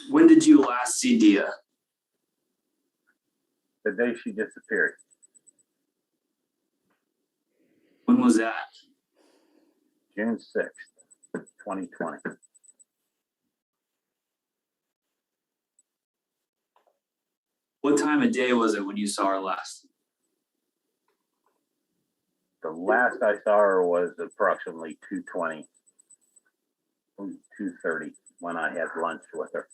When did you last see Dia? The day she disappeared. When was that? June 6th, 2020. What time of day was it when you saw her last? The last I saw her was approximately 2:20, 2:30 when I had lunch with her.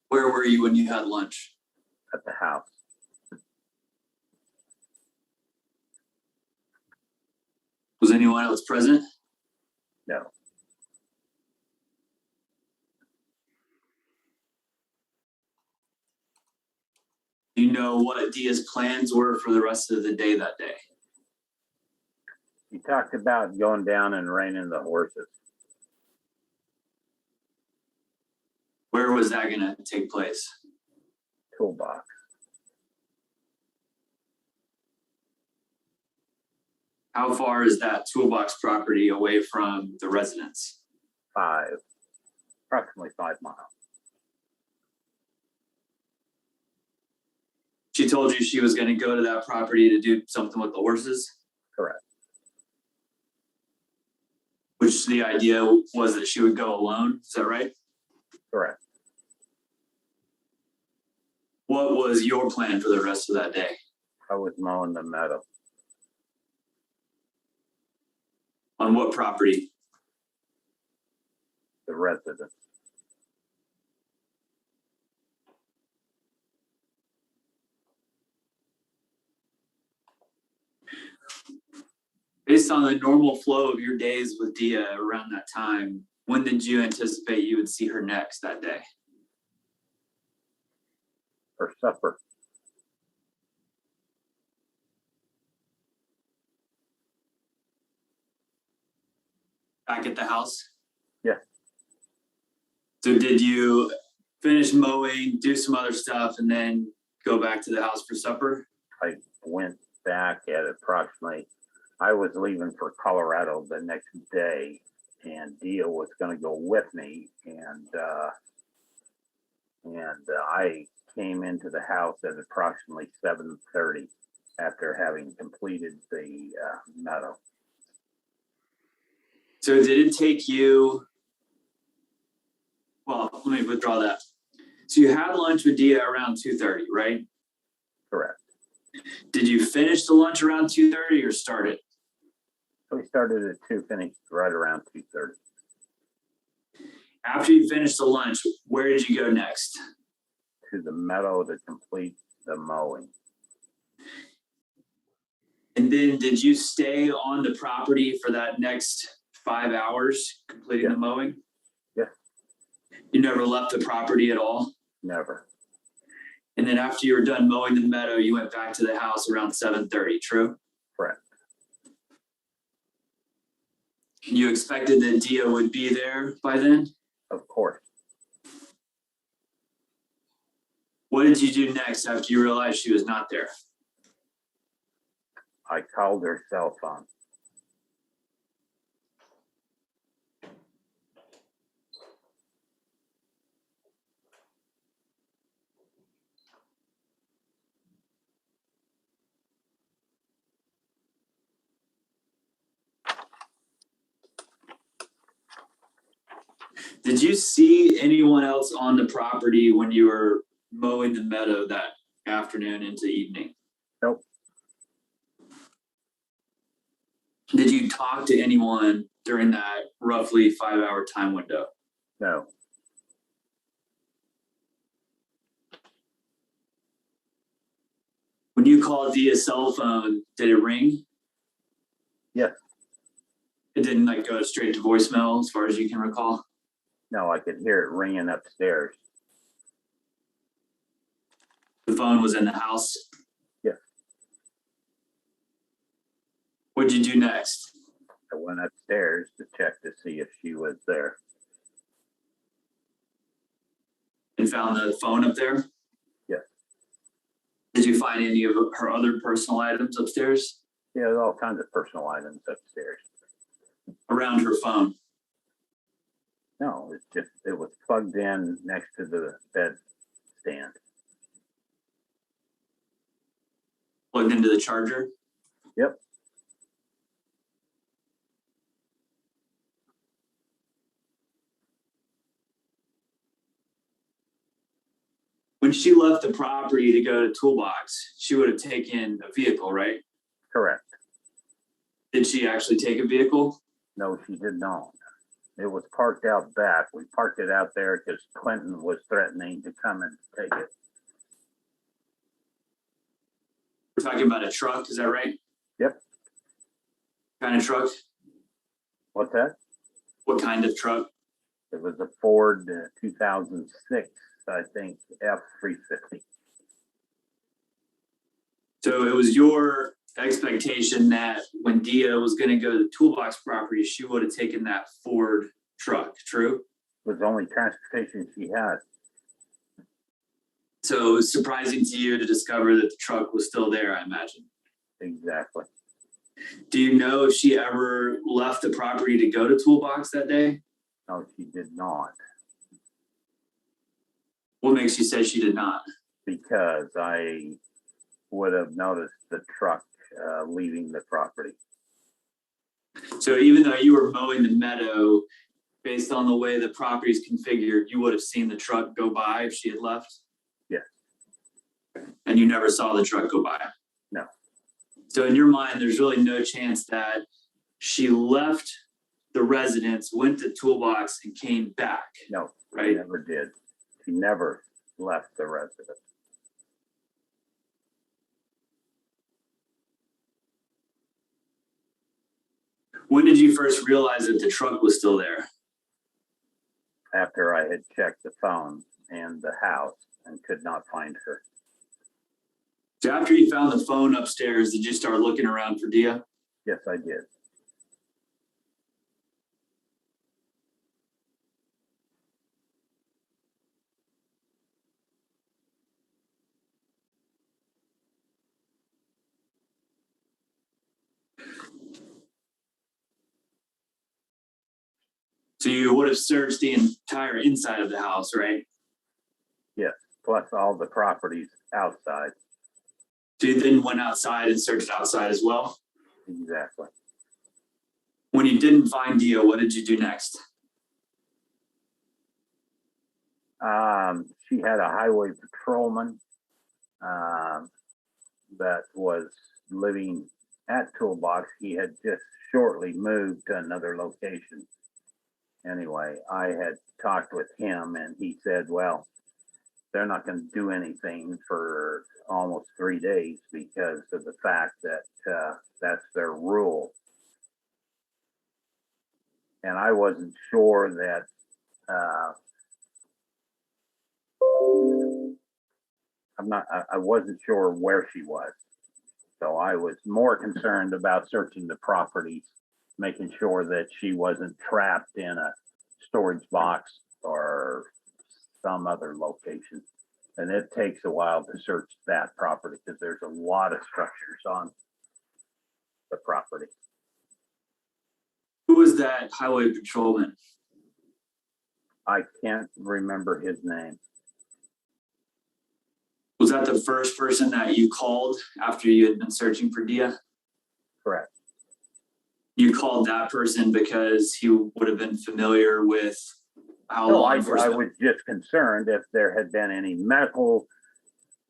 Where were you when you had lunch? At the house. Was anyone else present? No. Do you know what Dia's plans were for the rest of the day that day? He talked about going down and reining the horses. Where was that going to take place? Toolbox. How far is that toolbox property away from the residence? Approximately 5 miles. She told you she was going to go to that property to do something with the horses? Correct. Which the idea was that she would go alone, is that right? Correct. What was your plan for the rest of that day? I was mowing the meadow. On what property? The residence. Based on the normal flow of your days with Dia around that time, when did you anticipate you would see her next that day? For supper. Back at the house? Yeah. So did you finish mowing, do some other stuff, and then go back to the house for supper? I went back at approximately, I was leaving for Colorado the next day, and Dia was going to go with me, and I came into the house at approximately 7:30 after having completed the meadow. So did it take you, well, let me withdraw that. So you had lunch with Dia around 2:30, right? Correct. Did you finish the lunch around 2:30 or start it? We started at 2, finished right around 2:30. After you finished the lunch, where did you go next? To the meadow to complete the mowing. And then did you stay on the property for that next 5 hours completing the mowing? Yeah. You never left the property at all? Never. And then after you were done mowing the meadow, you went back to the house around 7:30, true? Correct. You expected that Dia would be there by then? Of course. What did you do next after you realized she was not there? I called her cell phone. Did you see anyone else on the property when you were mowing the meadow that afternoon into evening? Nope. Did you talk to anyone during that roughly 5-hour time window? No. When you called Dia's cell phone, did it ring? Yes. It didn't go straight to voicemail as far as you can recall? No, I could hear it ringing upstairs. The phone was in the house? Yes. What'd you do next? I went upstairs to check to see if she was there. And found the phone up there? Yes. Did you find any of her other personal items upstairs? Yeah, there's all kinds of personal items upstairs. Around her phone? No, it's just, it was plugged in next to the bed stand. Plugged into the charger? Yep. When she left the property to go to Toolbox, she would have taken a vehicle, right? Correct. Did she actually take a vehicle? No, she did not. It was parked out back. We parked it out there because Clinton was threatening to come and take it. We're talking about a truck, is that right? Yep. Kind of truck? What's that? What kind of truck? It was a Ford 2006, I think, F-350. So it was your expectation that when Dia was going to go to the Toolbox property, she would have taken that Ford truck, true? It was the only transportation she had. So it was surprising to you to discover that the truck was still there, I imagine. Exactly. Do you know if she ever left the property to go to Toolbox that day? No, she did not. What makes you say she did not? Because I would have noticed the truck leaving the property. So even though you were mowing the meadow, based on the way the property is configured, you would have seen the truck go by if she had left? Yes. And you never saw the truck go by? No. So in your mind, there's really no chance that she left the residence, went to Toolbox, and came back? No, right? She never did. She never left the residence. When did you first realize that the truck was still there? After I had checked the phone and the house and could not find her. So after you found the phone upstairs, did you start looking around for Dia? Yes, I did. So you would have searched the entire inside of the house, right? Yes, plus all the properties outside. So you then went outside and searched outside as well? Exactly. When you didn't find Dia, what did you do next? She had a highway patrolman that was living at Toolbox. He had just shortly moved to another location. Anyway, I had talked with him and he said, well, they're not going to do anything for almost 3 days because of the fact that that's their rule. And I wasn't sure that I wasn't sure where she was. So I was more concerned about searching the property, making sure that she wasn't trapped in a storage box or some other location. And it takes a while to search that property because there's a lot of structures on the property. Who was that highway patrolman? I can't remember his name. Was that the first person that you called after you had been searching for Dia? Correct. You called that person because he would have been familiar with how No, law I enforcement... was just concerned if there had been any medical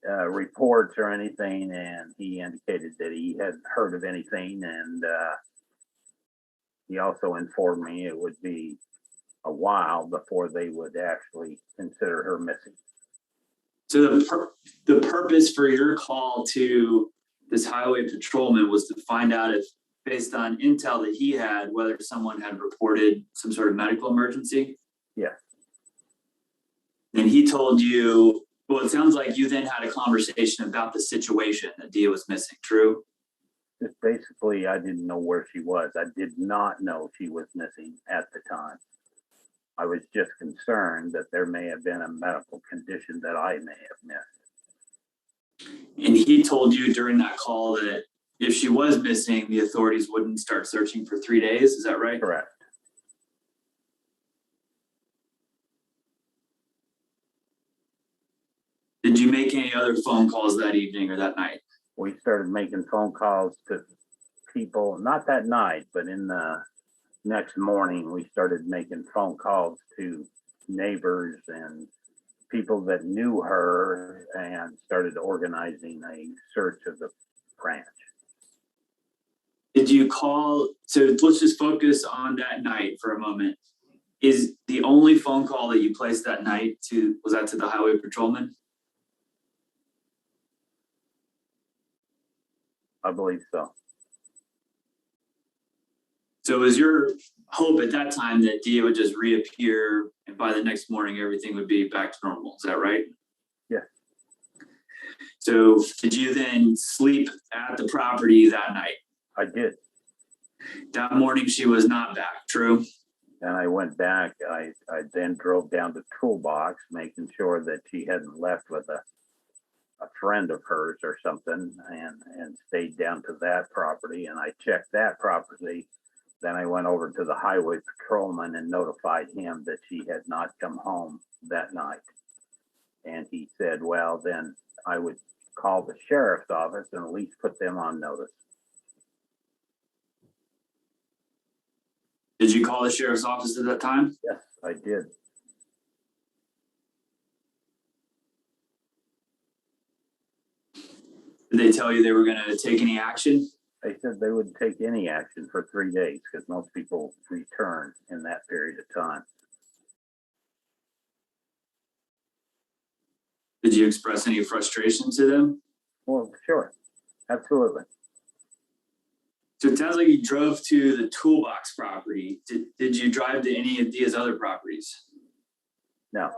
reports or anything, and he indicated that he hadn't heard of anything, and he also informed me it would be a while before they would actually consider her missing. So the purpose for your call to this highway patrolman was to find out if, based on intel that he had, whether someone had reported some sort of medical emergency? Yeah. And he told you, well, it sounds like you then had a conversation about the situation that Dia was missing, true? Just basically, I didn't know where she was. I did not know she was missing at the time. I was just concerned that there may have been a medical condition that I may have missed. And he told you during that call that if she was missing, the authorities wouldn't start searching for 3 days. Is that right? Correct. Did you make any other phone calls that evening or that night? We started making phone calls to people, not that night, but in the next morning, we started making phone calls to neighbors and people that knew her and started organizing a search of the ranch. Did you call? So let's just focus on that night for a moment. Is the only phone call that you placed that night was that to the highway patrolman? I believe so. So was your hope at that time that Dia would just reappear and by the next morning everything would be back to normal? Is that right? Yeah. So did you then sleep at the property that night? I did. That morning she was not back, true? And I went back. I then drove down to Toolbox, making sure that she hadn't left with a friend of hers or something, and stayed down to that property. And I checked that property. Then I went over to the highway patrolman and notified him that she had not come home that night. And he said, well, then I would call the sheriff's office and at least put them on notice. Did you call the sheriff's office at that time? Yes, I did. Did they tell you they were going to take any action? They said they wouldn't take any action for 3 days because most people return in that period of time. Did you express any frustration to them? Well, sure. Absolutely. So it sounds like you drove to the Toolbox property. Did you drive to any of Dia's other properties? No.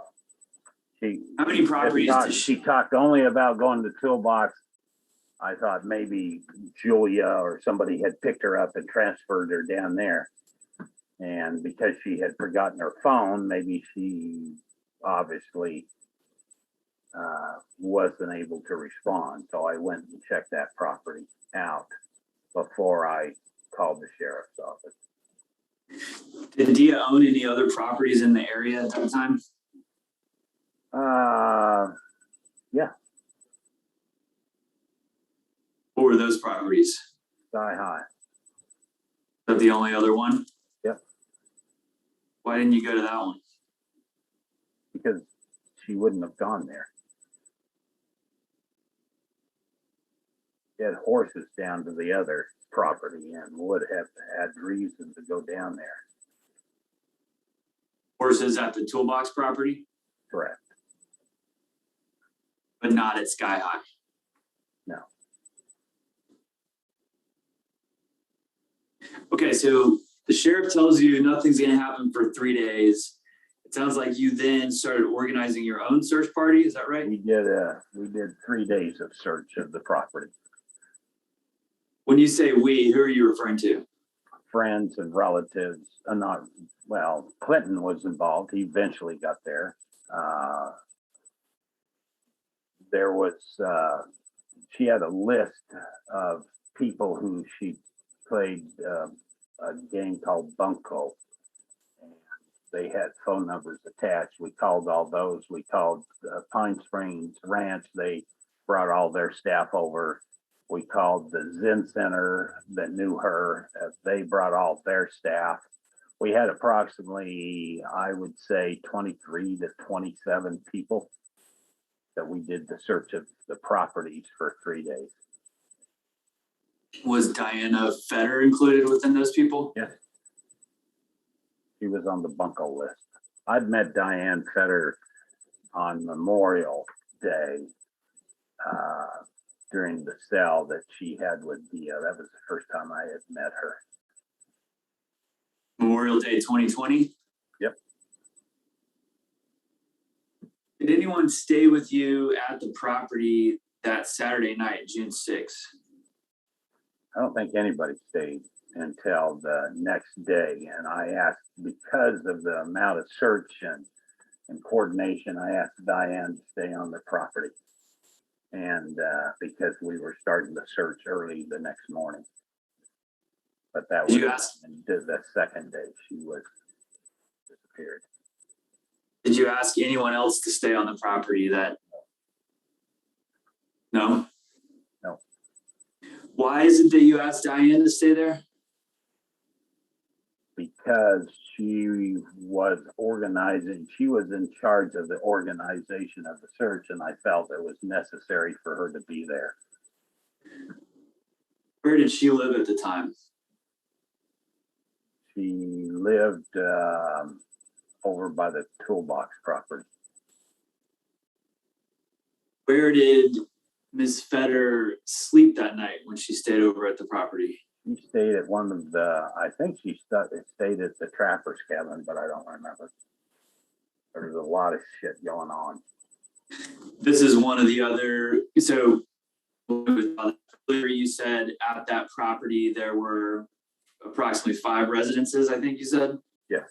How many properties did she talked only about going to Toolbox. I thought maybe Julia or somebody had picked her up and transferred her down there. And because she had forgotten her phone, maybe she obviously wasn't able to respond. So I went and checked that property out before I called the sheriff's office. Did Dia own any other properties in the area at that time? Yeah. What were those properties? Sky High. Is that the only other one? Yep. Why didn't you go to that one? Because she wouldn't have gone there. She had horses down to the other property and would have had reason to go down there. Horses at the Toolbox property? Correct. But not at Sky High? No. Okay, so the sheriff tells you nothing's going to happen for 3 days. It sounds like you then started organizing your own search party. Is that right? We did 3 days of search of the property. When you say we, who are you referring to? Friends and relatives. Clinton was involved. He eventually got there. She had a list of people who she played a game called Bunko. And they had phone numbers attached. We called all those. We called Pine Springs Ranch. They brought all their staff over. We called the Zen Center that knew her. They brought all their staff. We had approximately, I would say, 23 to 27 people that we did the search of the properties for 3 days. Was Diana Fetter included within those people? Yes. She was on the Bunko list. I'd met Diane Fetter on Memorial Day during the cell that she had with Dia. That was the first time I had met her. Memorial Day 2020? Yep. Did anyone stay with you at the property that Saturday night, June 6th? I don't think anybody stayed until the next day. And I asked, because of the amount of search and coordination, I asked Diane to stay on the property. And because we were starting the search early the next morning. But that was the second day she was disappeared. Did you ask anyone else to stay on the property that No? No. Why is it that you asked Diane to stay there? Because she was organizing, she was in charge of the organization of the search, and I felt it was necessary for her to be there. Where did she live at the time? She lived over by the toolbox property. Where did Ms. Fetter sleep that night when she stayed over at the property? She stayed at one of the, I think she stayed at the trapper's cabin, but I don't remember. There was a lot of shit going on. This is one of the other, so earlier you said at that property there were approximately 5 residences, I think you said? Yes.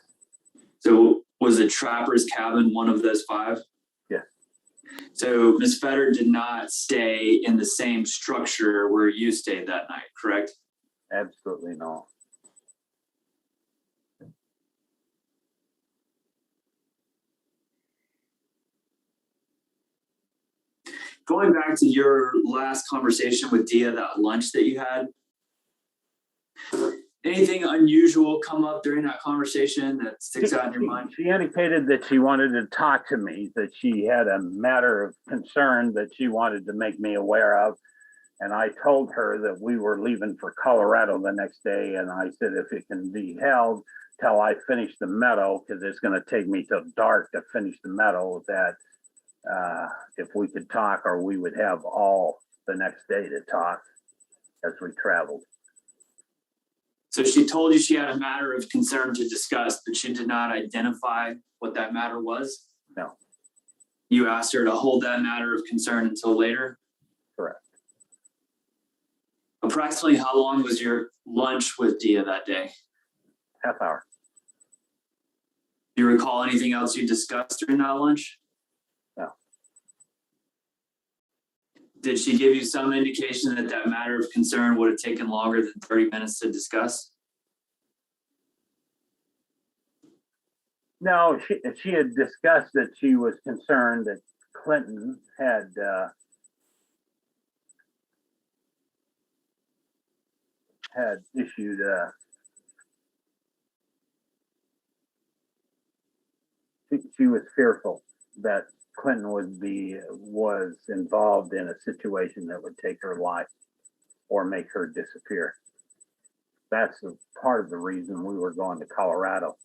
So was the trapper's cabin one of those 5? Yes. So Ms. Fetter did not stay in the same structure where you stayed that night, correct? Absolutely not. Going back to your last conversation with Dia, that lunch that you had, anything unusual come up during that conversation that sticks out in your mind? She indicated that she wanted to talk to me, that she had a matter of concern that she wanted to make me aware of. And I told her that we were leaving for Colorado the next day. And I said, if it can be held till I finish the meadow, because it's going to take me till dark to finish the meadow, that if we could talk, or we would have all the next day to talk as we traveled. So she told you she had a matter of concern to discuss, but she did not identify what that matter was? No. You asked her to hold that matter of concern until later? Correct. Approximately how long was your lunch with Dia that day? Half hour. Do you recall anything else you discussed during that lunch? No. Did she give you some indication that that matter of concern would have taken longer than 30 minutes to discuss? No, she had discussed that she was concerned that Clinton had issued she was fearful that Clinton was involved in a situation that would take her life or make her disappear. That's part of the reason we were going to Colorado,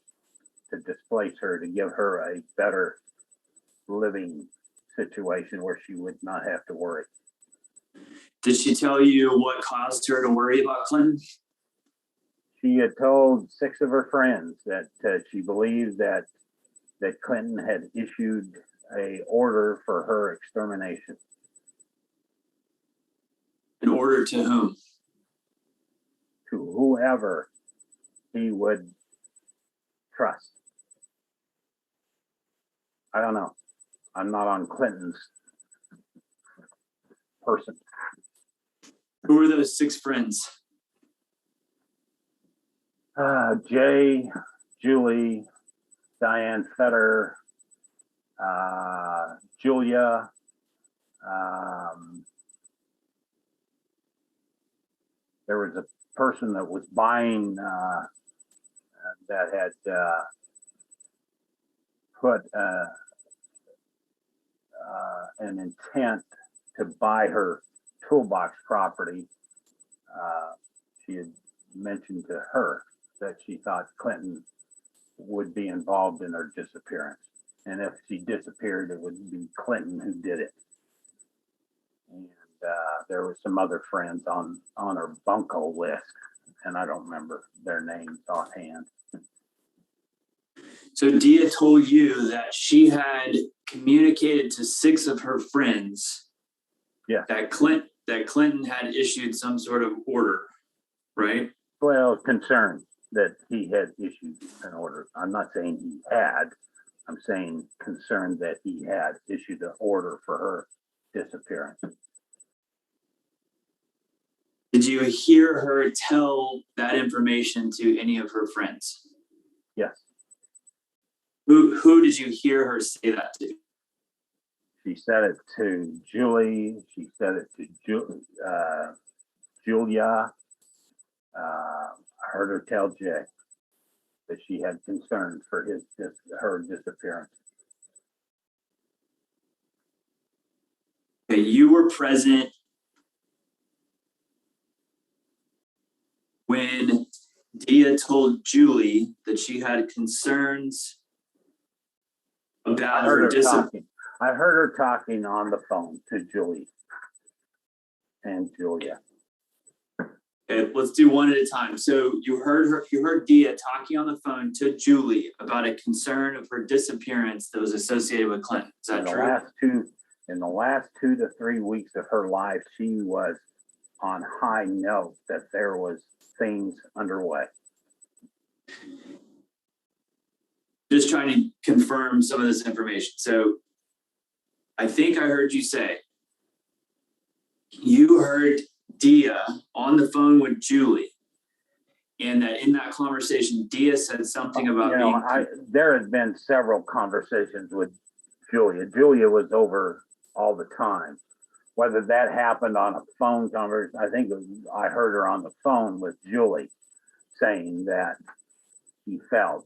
to displace her, to give her a better living situation where she would not have to worry. Did she tell you what caused her to worry about Clinton? She had told 6 of her friends that she believed that Clinton had issued a order for her extermination. An order to whom? To whoever he would trust. I don't know. I'm not on Clinton's person. Who were those 6 friends? Jay, Julie, Diane Fetter, Julia, there was a person that was buying that had put an intent to buy her toolbox property. She had mentioned to her that she thought Clinton would be involved in her disappearance. And if she disappeared, it would be Clinton who did it. And there were some other friends on her bunco list, and I don't remember their names offhand. So Dia told you that she had communicated to 6 of her friends, yeah, that Clinton had issued some sort of order, right? Well, concerned that he had issued an order. I'm not saying he had. I'm saying concerned that he had issued an order for her disappearance. Did you hear her tell that information to any of her friends? Yes. Who did you hear her say that to? She said it to Julie. She said it to Julia. I heard her tell Jay that she had concerns for her disappearance. Okay, you were present when Dia told Julie that she had concerns about her disappearance. I heard her talking on the phone to Julie and Julia. Okay, let's do one at a time. So you heard Dia talking on the phone to Julie about a concern of her disappearance that was associated with Clinton. Is that true? In the last 2 to 3 weeks of her life, she was on high note that there was things underway. Just trying to confirm some of this information. So I think I heard you say you heard Dia on the phone with Julie, and that in that conversation, Dia said something about there had been several conversations with Julia. Julia was over all the time. Whether that happened on a phone conversation, I think I heard her on the phone with Julie saying that he felt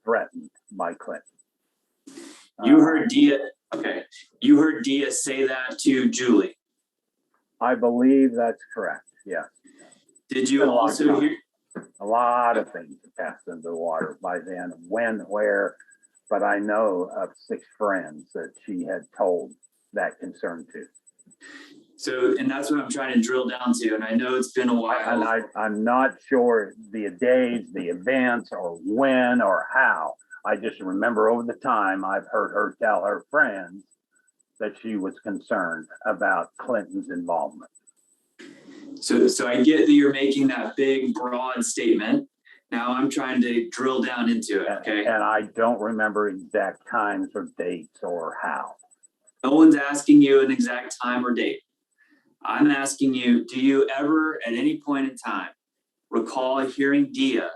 threatened by Clinton. You heard Dia. Okay, you heard Dia say that to Julie. I believe that's correct. Yeah. Did you also hear? A lot of things passed into the water by then. When, where, but I know of 6 friends that she had told that concern to. So, and that's what I'm trying to drill down to. And I know it's been a while. And I'm not sure the days, the events, or when or how. I just remember over the time I've heard her tell her friends that she was concerned about Clinton's involvement. So I get that you're making that big, broad statement. Now I'm trying to drill down into it, okay? And I don't remember exact times or dates or how. No one's asking you an exact time or date. I'm asking you, do you ever, at any point in time, recall hearing Dia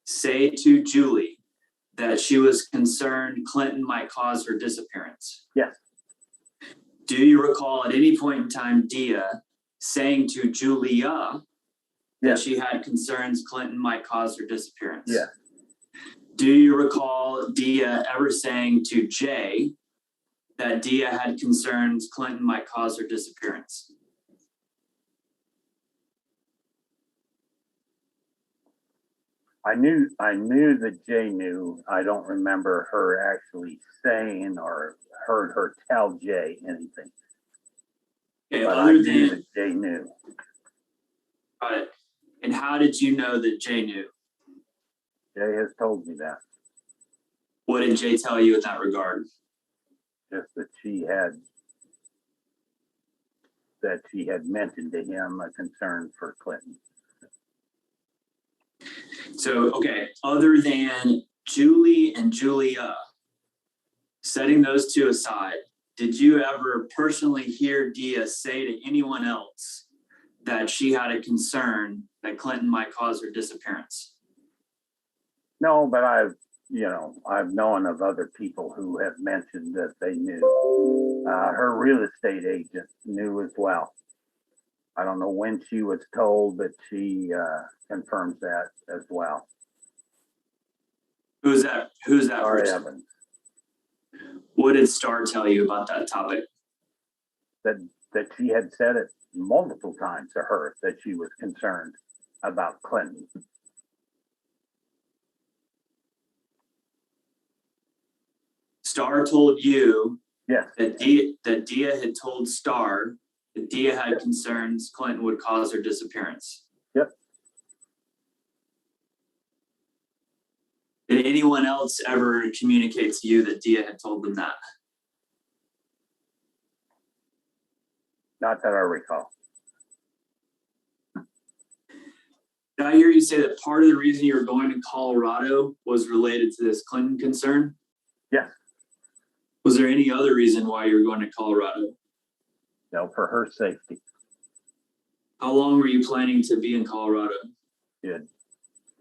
say to Julie that she was concerned Clinton might cause her disappearance? Yes. Do you recall at any point in time Dia saying to Julia that she had concerns Clinton might cause her disappearance? Yes. Do you recall Dia ever saying to Jay that Dia had concerns Clinton might cause her disappearance? I knew that Jay knew. I don't remember her actually saying or heard her tell Jay anything. Okay, but I knew that Jay knew. And how did you know that Jay knew? Jay has told me that. What did Jay tell you in that regard? Just that she had mentioned to him a concern for Clinton. So, okay, other than Julie and Julia, setting those two aside, did you ever personally hear Dia say to anyone else that she had a concern that Clinton might cause her disappearance? No, but I've known of other people who have mentioned that they knew. Her real estate agent knew as well. I don't know when she was told, but she confirms that as well. Who's that Star person? Evans. What did Star tell you about that topic? That she had said it multiple times to her that she was concerned about Clinton. Star told you yes. that Dia had told Star that Dia had concerns Clinton would cause her disappearance. Yep. Did anyone else ever communicate to you that Dia had told them that? Not that I recall. Did I hear you say that part of the reason you were going to Colorado was related to this Clinton concern? Yes. Was there any other reason why you were going to Colorado? No, for her safety. How long were you planning to be in Colorado?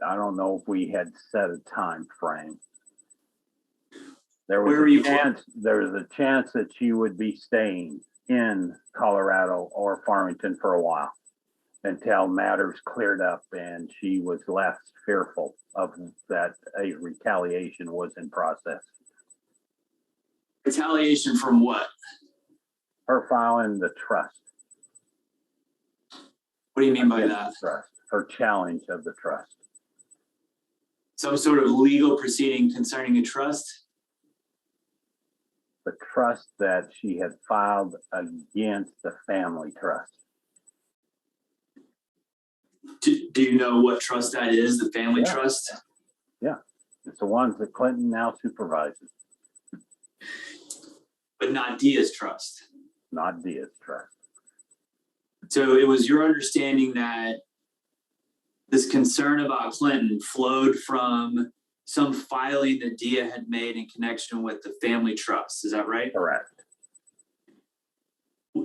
I don't know if we had set a time frame. There Where was were a you? chance, there was a chance that she would be staying in Colorado or Farmington for a while until matters cleared up and she was less fearful of that a retaliation was in process. Retaliation from what? Her filing the trust. What do you mean by that? Trust. Her challenge of the trust. Some sort of legal proceeding concerning a trust? The trust that she had filed against the family trust. Do you know what trust that is, the family Yeah. trust? Yeah, it's the ones that Clinton now supervises, But not Dia's trust. not Dia's trust. So it was your understanding that this concern about Clinton flowed from some filing that Dia had made in connection with the family trust. Is that right? Correct.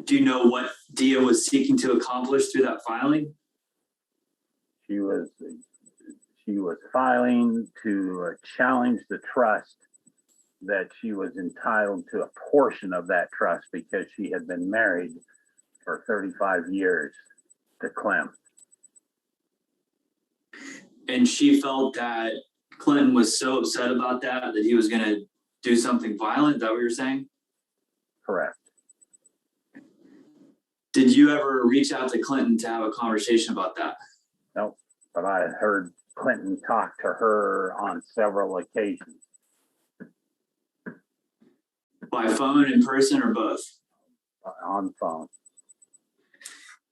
Do you know what Dia was seeking to accomplish through that filing? She was filing to challenge the trust that she was entitled to a portion of that trust because she had been married for 35 years to Clem. And she felt that Clinton was so upset about that he was going to do something violent. Is that what you're saying? Correct. Did you ever reach out to Clinton to have a conversation about that? Nope. But I had heard Clinton talk to her on several occasions. By phone, in person, or both? On the phone.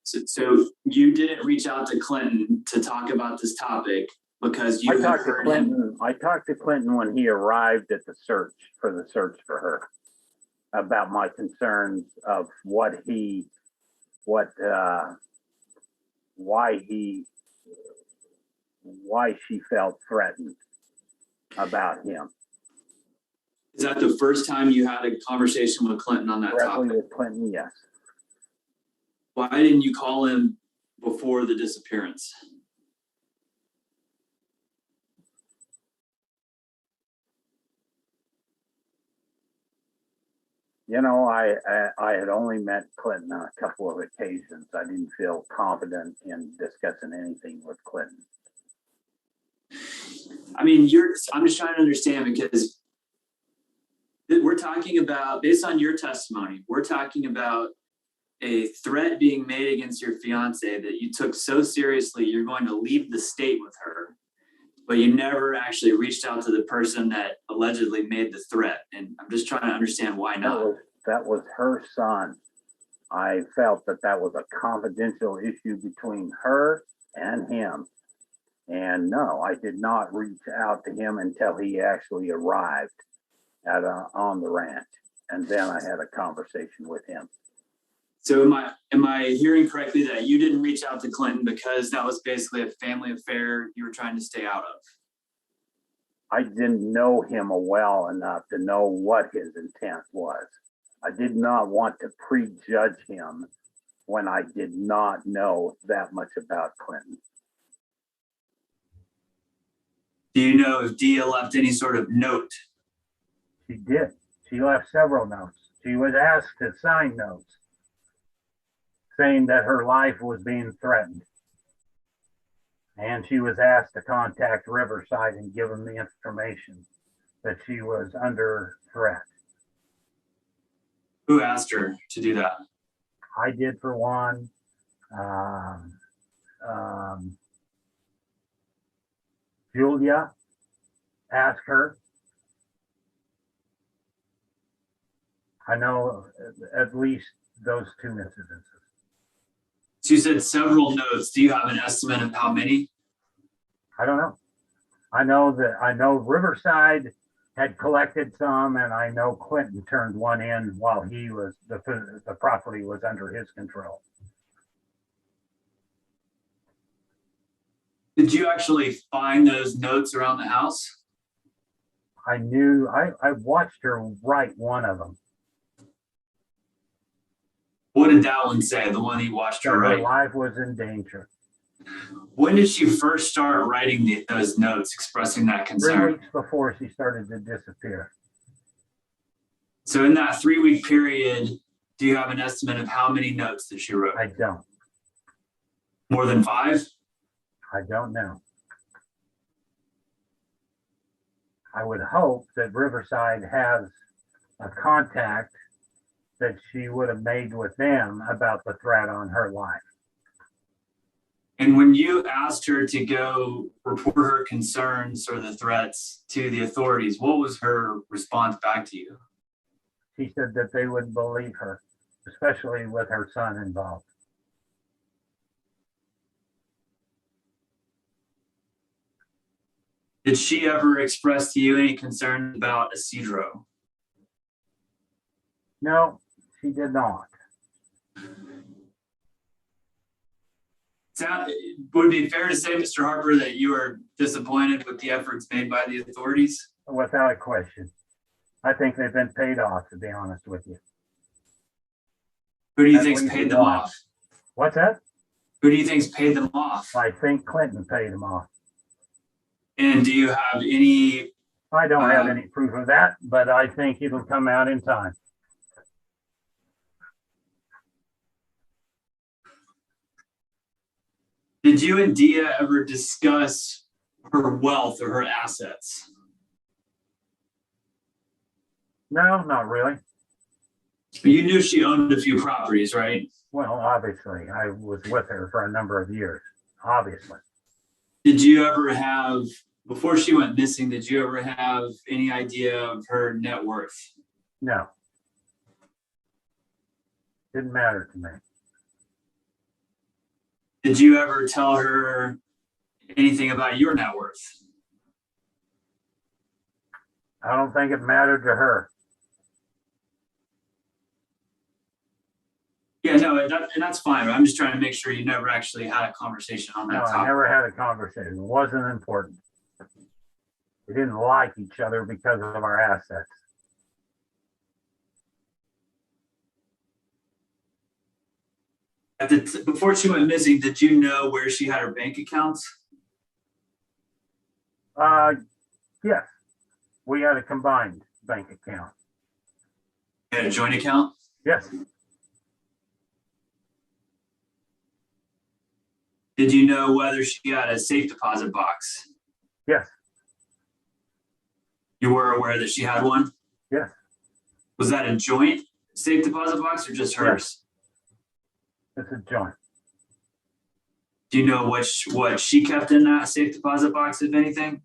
So you didn't reach out to Clinton to talk about this topic because you I had talked to heard Clinton. him. I talked to Clinton when he arrived at the search for her about my concerns of why she felt threatened about him. Is that the first time you had a conversation with Clinton on that Directly topic? with Clinton, yes. Why didn't you call him before the disappearance? You know, I had only met Clinton on a couple of occasions. I didn't feel confident in discussing anything with Clinton. I mean, I'm just trying to understand because we're talking about, based on your testimony, we're talking about a threat being made against your fiance that you took so seriously, you're going to leave the state with her, but you never actually reached out to the person that allegedly made the threat. And I'm just trying to understand why not. That was her son. I felt that was a confidential issue between her and him. And no, I did not reach out to him until he actually arrived on the ranch. And then I had a conversation with him. So am I hearing correctly that you didn't reach out to Clinton because that was basically a family affair you were trying to stay out of? I didn't know him well enough to know what his intent was. I did not want to prejudge him when I did not know that much about Clinton. Do you know if Dia left any sort of note? She did. She left several notes. She was asked to sign notes saying that her life was being threatened. And she was asked to contact Riverside and give them the information that she was under threat. Who asked her to do that? I did, for one. Julia asked her. I know at least those two incidences. So you said several notes. Do you have an estimate of how many? I don't know. I know Riverside had collected some, and I know Clinton turned one in while he was the property was under his control. Did you actually find those notes around the house? I watched her write one of them. What did that one say? The one you watched her write? Her life was in danger. When did she first start writing those notes expressing that concern? 3 weeks before she started to disappear. So in that 3-week period, do you have an estimate of how many notes that she wrote? I don't. More than 5? I don't know. I would hope that Riverside has a contact that she would have made with them about the threat on her life. And when you asked her to go report her concerns or the threats to the authorities, what was her response back to you? She said that they wouldn't believe her, especially with her son involved. Did she ever express to you any concern about Isidro? No, she did not. Would it be fair to say, Mr. Harper, that you are disappointed with the efforts made by the authorities? Without a question. I think they've been paid off, to be honest with you. Who do you At think's least paid them one. off? What's that? Who do you think's paid them off? I think Clinton paid them off. And do you have any? I don't have any proof of that, but I think it'll come out in time. Did you and Dia ever discuss her wealth or her assets? No, not really. You knew she owned a few properties, right? Well, obviously, I was with her for a number of years, obviously. Did you ever have, before she went missing, did you ever have any idea of her net worth? No. Didn't matter to me. Did you ever tell her anything about your net worth? I don't think it mattered to her. Yeah, no, and that's fine. I'm just trying to make sure you never actually had a conversation on that No, topic. I never had a conversation. It wasn't important. We didn't like each other because of our assets. Before she went missing, did you know where she had her bank accounts? Yes. We had a combined bank account. You had a joint account? Yes. Did you know whether she had a safe deposit box? Yes. You were aware that she had one? Yes. Was that a joint safe deposit box or just hers? It's a joint. Do you know what she kept in that safe deposit box, if anything?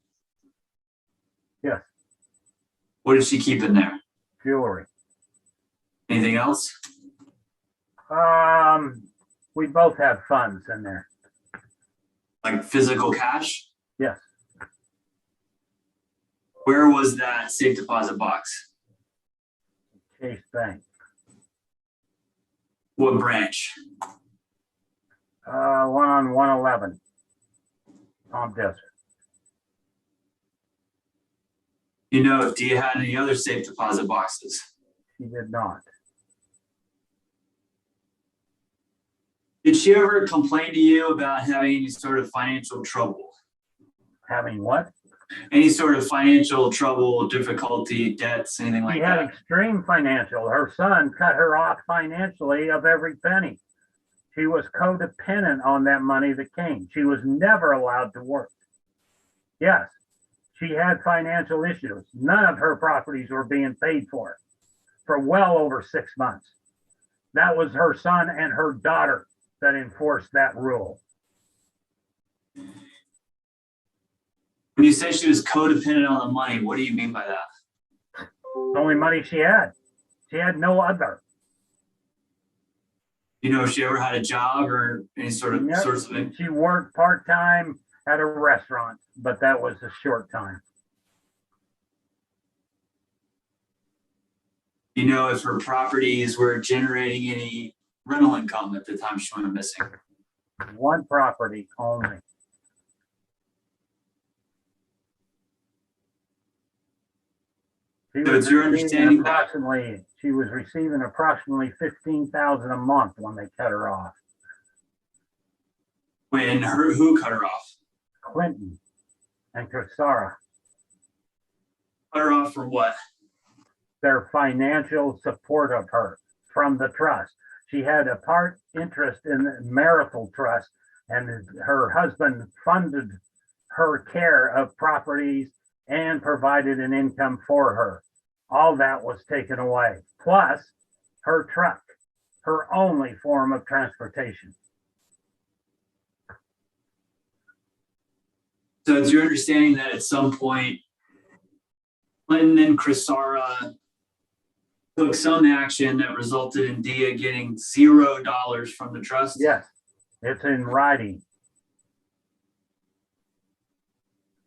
Yes. What did she keep in there? Jewelry. Anything else? We both have funds in there. Like physical cash? Yes. Where was that safe deposit box? Chase Bank. What branch? One on 111. Palm Desert. You know if Dia had any other safe deposit boxes? She did not. Did she ever complain to you about having any sort of financial trouble? Having what? Any sort of financial trouble, difficulty, debts, anything like She that? had extreme financial. Her son cut her off financially of every penny. She was codependent on that money that came. She was never allowed to work. Yes, she had financial issues. None of her properties were being paid for well over 6 months. That was her son and her daughter that enforced that rule. When you say she was codependent on the money, what do you mean by that? The only money she had. She had no other. You know if she ever had a job or any sort of source of income? She worked part-time at a restaurant, but that was a short time. You know if her properties were generating any rental income at the time she went missing? One property only. So it's your understanding that she was receiving approximately $15,000 a month when they cut her off. Who cut her off? Clinton and Casara. Cut her off for what? their financial support of her from the trust. She had a part interest in the marital trust, and her husband funded her care of properties and provided an income for her. All that was taken away, plus her truck, her only form of transportation. So it's your understanding that at some point, Clinton and Crisara took some action that resulted in Dia getting $0 from the trust? Yes, it's in writing.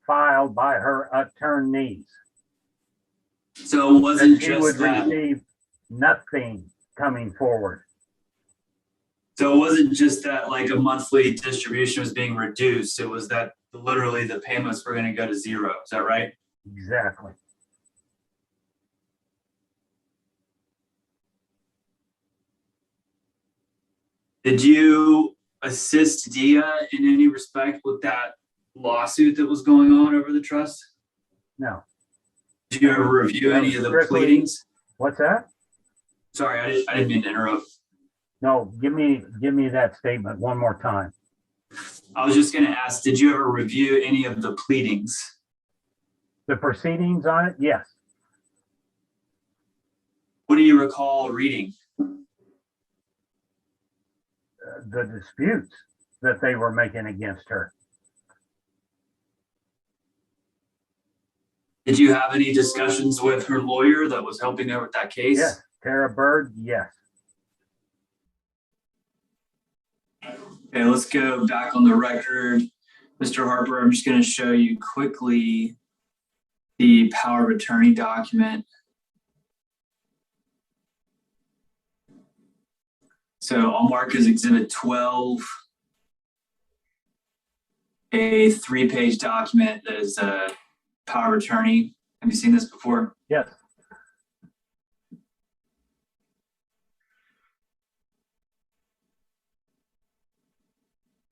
Filed by her attorneys. So it wasn't She just would that. receive nothing coming forward. So it wasn't just that like a monthly distribution was being reduced. It was that literally the payments were going to go to zero. Is that right? Exactly. Did you assist Dia in any respect with that lawsuit that was going on over the trust? No. Did you ever review any of the pleadings? What's that? Sorry, I didn't mean to interrupt. No, give me that statement one more time. I was just going to ask, did you ever review any of the pleadings? The proceedings on it? Yes. What do you recall reading? The disputes that they were making against her. Did you have any discussions with her lawyer that was helping her with that case? Yes. Tara Bird, yes. Okay, let's go back on the record. Mr. Harper, I'm just going to show you quickly the power of attorney document. So I'll mark as Exhibit 12 a 3-page document that is a power of attorney. Have you seen this before? Yes.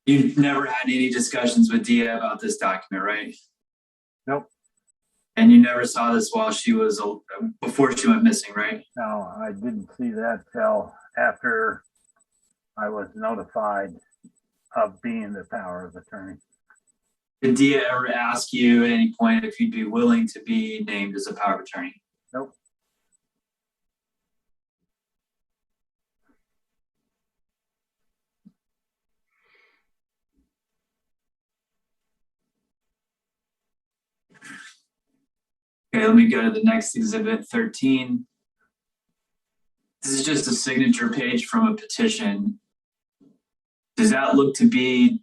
You've never had any discussions with Dia about this document, right? Nope. And you never saw this while she was, before she went missing, right? No, I didn't see that till after I was notified of being the power of attorney. Did Dia ever ask you at any point if you'd be willing to be named as a power of attorney? Nope. Okay, let me go to the next exhibit, 13. This is just a signature page from a petition. Does that look to be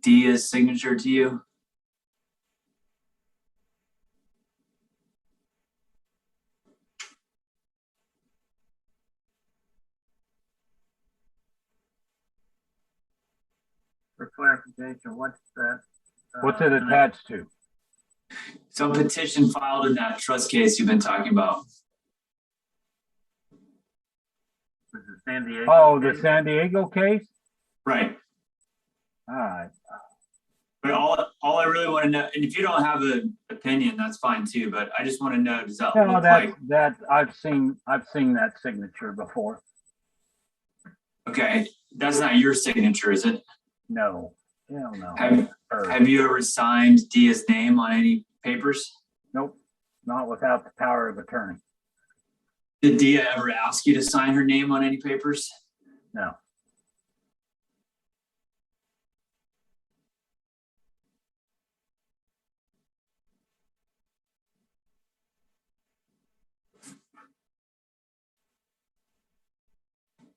Dia's signature to you? For clarification, what's that? What's it attached to? Some petition filed in that trust case you've been talking about. Was it San Diego? Oh, the San Diego case? Right. All right. But all I really want to know, and if you don't have an opinion, that's fine too, but I just want to know, does that look like? That I've seen that signature before. Okay, that's not your signature, is it? No. Hell no. Have you ever signed Dia's name on any papers? Nope. Not without the power of attorney. Did Dia ever ask you to sign her name on any papers? No.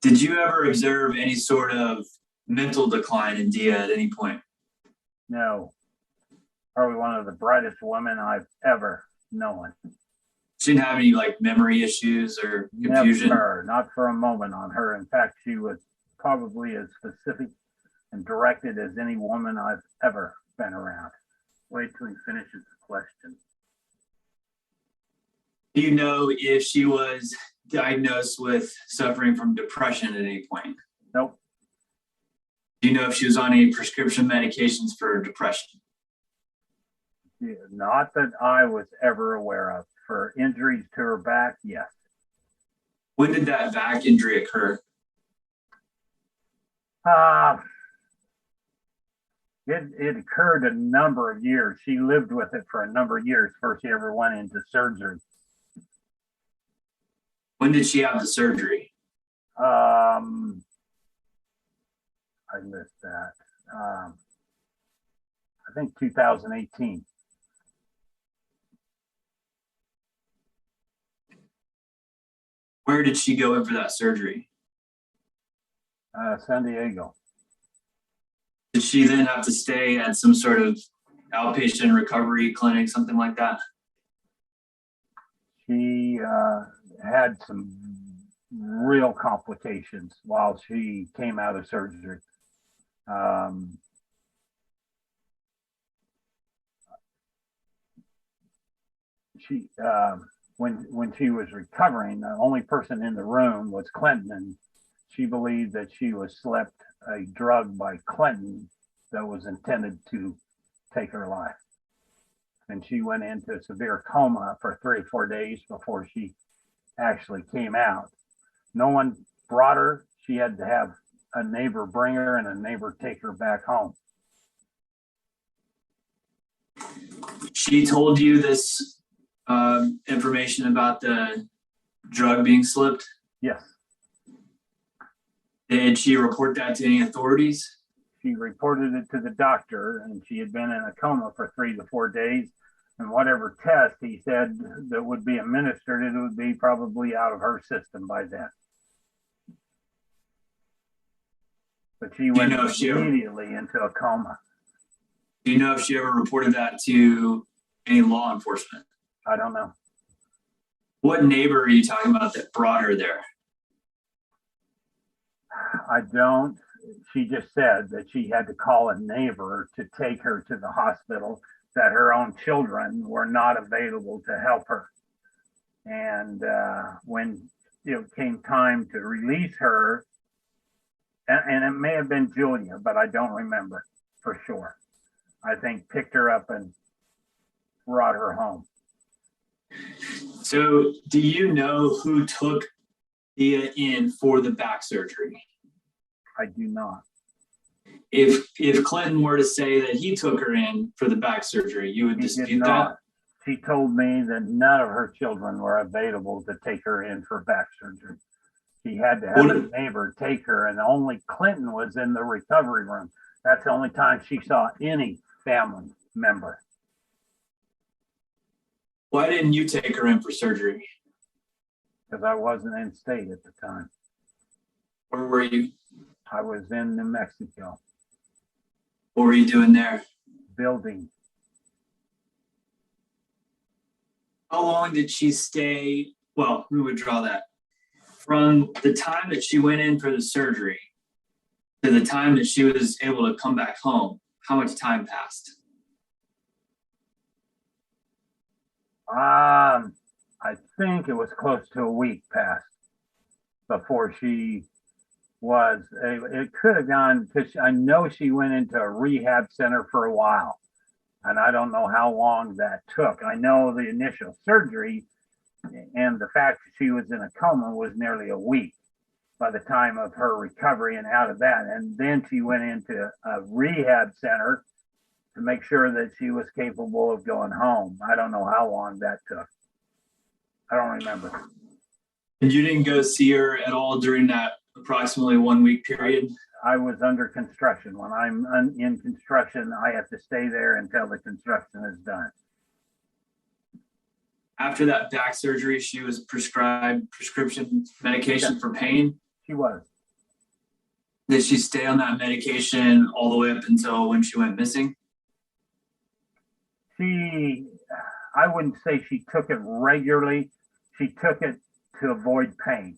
Did you ever observe any sort of mental decline in Dia at any point? No. Probably one of the brightest women I've ever known. She didn't have any like memory issues or confusion? Never, not for a moment on her. In fact, she was probably as specific and directed as any woman I've ever been around. Wait till he finishes the question. Do you know if she was diagnosed with suffering from depression at any point? Nope. Do you know if she was on any prescription medications for depression? Not that I was ever aware of. For injuries to her back, yes. When did that back injury occur? It occurred a number of years. She lived with it for a number of years before she ever went into surgery. When did she have the surgery? I missed that. I think 2018. Where did she go in for that surgery? San Diego. Did she then have to stay at some sort of outpatient recovery clinic, something like that? She had some real complications while she came out of surgery. She when she was recovering, the only person in the room was Clinton, and she believed that she was slipped a drug by Clinton that was intended to take her life. And she went into a severe coma for 3 or 4 days before she actually came out. No one brought her. She had to have a neighbor bring her and a neighbor take her back home. She told you this information about the drug being slipped? Yes. Did she report that to any authorities? She reported it to the doctor, and she had been in a coma for 3 to 4 days. And whatever test he said that would be administered, it would be probably out of her system by then. But she went immediately into a coma. Do you know if she ever reported that to any law enforcement? I don't know. What neighbor are you talking about that brought her there? I don't. She just said that she had to call a neighbor to take her to the hospital, that her own children were not available to help her. And when it came time to release her, and it may have been Julia, but I don't remember for sure. I think picked her up and brought her home. So do you know who took Dia in for the back surgery? I do not. If Clinton were to say that he took her in for the back surgery, you would dispute that? She told me that none of her children were available to take her in for back surgery. She had to have a neighbor take her, and only Clinton was in the recovery room. That's the only time she saw any family member. Why didn't you take her in for surgery? Because I wasn't in state at the time. Where were you? I was in New Mexico. What were you doing there? Building. How long did she stay? Well, we would draw that. From the time that she went in for the surgery to the time that she was able to come back home, how much time passed? I think it was close to a week passed before she was, it could have gone, because I know she went into a rehab center for a while, and I don't know how long that took. I know the initial surgery and the fact that she was in a coma was nearly a week by the time of her recovery and out of that. And then she went into a rehab center to make sure that she was capable of going home. I don't know how long that took. I don't remember. And you didn't go see her at all during that approximately 1 week period? I was under construction. When I'm in construction, I have to stay there until the construction is done. After that back surgery, she was prescribed prescription medication for pain? She was. Did she stay on that medication all the way up until when she went missing? I wouldn't say she took it regularly. She took it to avoid pain.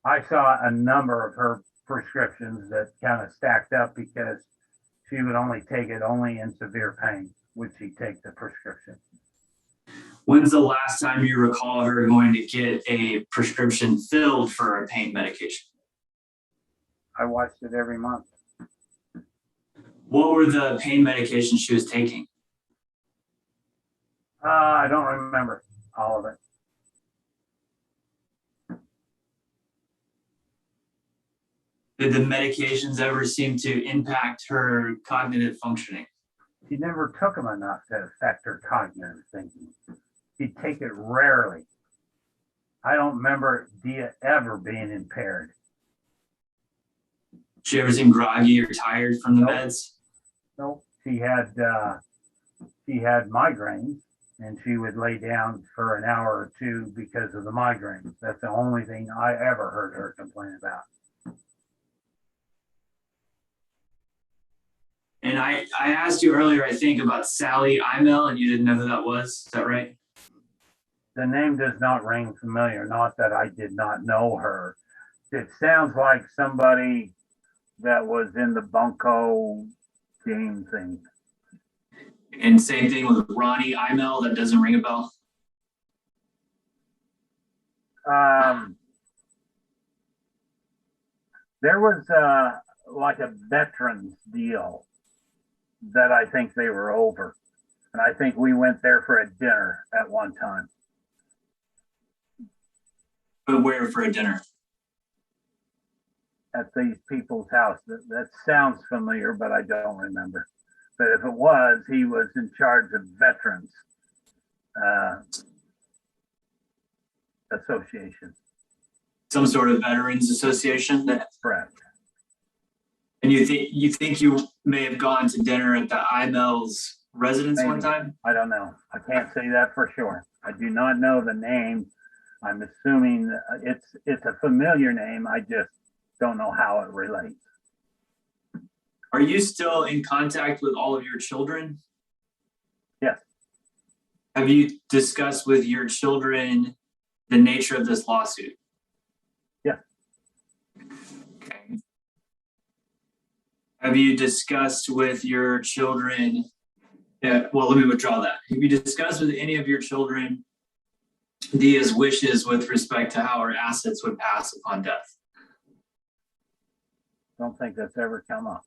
I saw a number of her prescriptions that kind of stacked up because she would only take it only in severe pain would she take the prescription. When's the last time you recall her going to get a prescription filled for a pain medication? I watched it every month. What were the pain medications she was taking? I don't remember all of it. Did the medications ever seem to impact her cognitive functioning? She never took them enough to affect her cognitive thinking. She'd take it rarely. I don't remember Dia ever being impaired. Did she ever seem groggy or tired from the Nope. meds? Nope. She had migraines, and she would lay down for an hour or two because of the migraines. That's the only thing I ever heard her complain about. And I asked you earlier, I think, about Sally Imel, and you didn't know who that was. Is that right? The name does not ring familiar, not that I did not know her. It sounds like somebody that was in the bunco game thing. And same thing with Ronnie Imel, that doesn't ring a bell. There was like a veterans deal that I think they were over. And I think we went there for a dinner at one time. But where for a dinner? At these people's house. That sounds familiar, but I don't remember. But if it was, he was in charge of veterans association. Some sort of veterans association. That's correct. And you think you may have gone to dinner at the Imel's residence Maybe. one time? I don't know. I can't say that for sure. I do not know the name. I'm assuming it's a familiar name. I just don't know how it relates. Are you still in contact with all of your children? Yes. Have you discussed with your children the nature of this lawsuit? Yeah. Okay. Have you discussed with your children? Yeah, well, let me withdraw that. Have you discussed with any of your children Dia's wishes with respect to how her assets would pass upon death? Don't think that's ever come up.